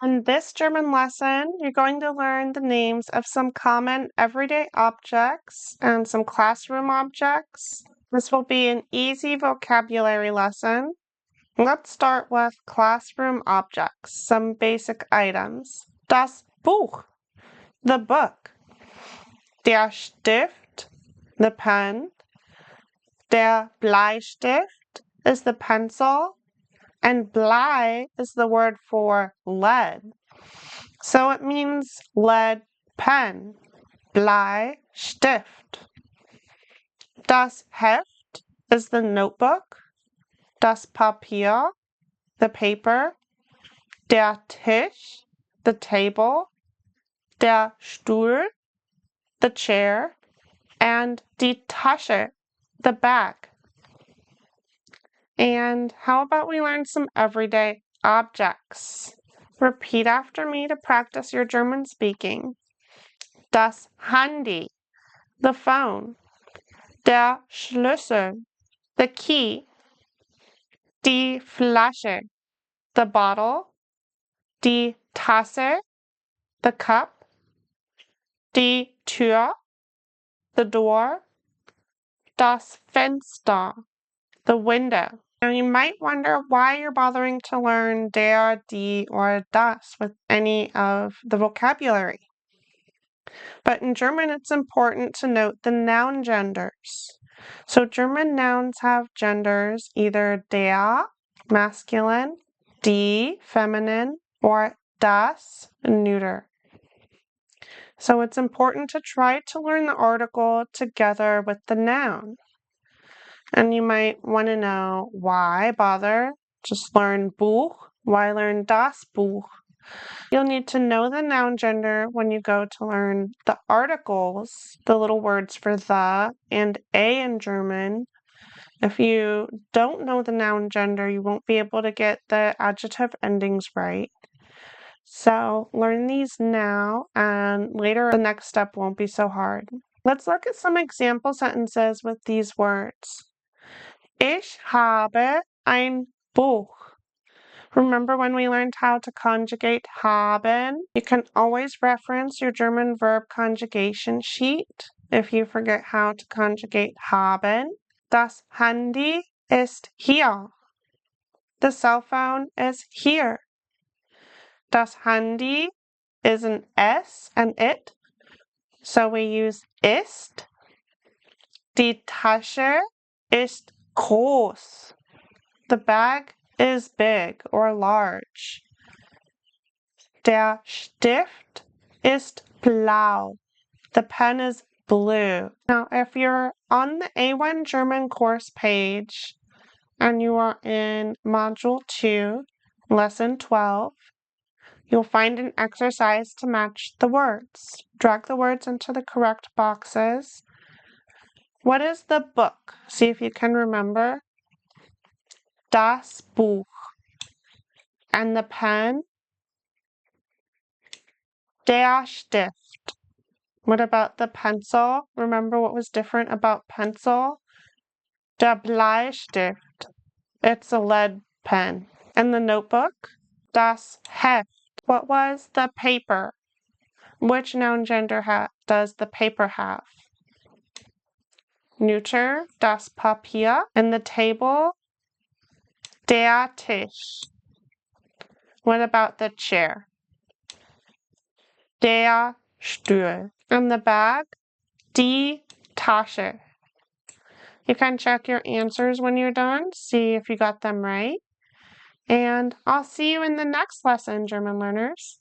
In this German lesson, you're going to learn the names of some common everyday objects and some classroom objects. This will be an easy vocabulary lesson. Let's start with classroom objects, some basic items. Das Buch, the book. Der Stift, the pen. Der Bleistift is the pencil. And Blei is the word for lead. So it means lead pen. Bleistift. Das Heft is the notebook. Das Papier, the paper. Der Tisch, the table. Der Stuhl, the chair. And die Tasche, the bag. And how about we learn some everyday objects? Repeat after me to practice your German speaking. Das Handy, the phone. Der Schlüssel, the key. Die Flasche, the bottle. Die Tasse, the cup. Die Tür, the door. Das Fenster, the window. Now you might wonder why you're bothering to learn der, die, or das with any of the vocabulary. But in German, it's important to note the noun genders. So German nouns have genders either der, masculine, die, feminine, or das, neuter. So it's important to try to learn the article together with the noun. And you might want to know why bother. Just learn Buch. Why learn das Buch? You'll need to know the noun gender when you go to learn the articles, the little words for the and a in German. If you don't know the noun gender, you won't be able to get the adjective endings right. So learn these now, and later the next step won't be so hard. Let's look at some example sentences with these words. Ich habe ein Buch. Remember when we learned how to conjugate haben? You can always reference your German verb conjugation sheet if you forget how to conjugate haben. Das Handy ist hier. The cell phone is here. Das Handy is an S and it, so we use ist. Die Tasche ist groß. The bag is big or large. Der Stift ist blau. The pen is blue. Now, if you're on the A1 German course page and you are in Module 2, Lesson 12, you'll find an exercise to match the words. Drag the words into the correct boxes. What is the book? See if you can remember. Das Buch. And the pen? Der Stift. What about the pencil? Remember what was different about pencil? Der Bleistift. It's a lead pen. And the notebook? Das Heft. What was the paper? Which noun gender does the paper have? Neuter, das Papier. And the table? Der Tisch. What about the chair? Der Stuhl. And the bag? Die Tasche. You can check your answers when you're done, see if you got them right. And I'll see you in the next lesson, German learners.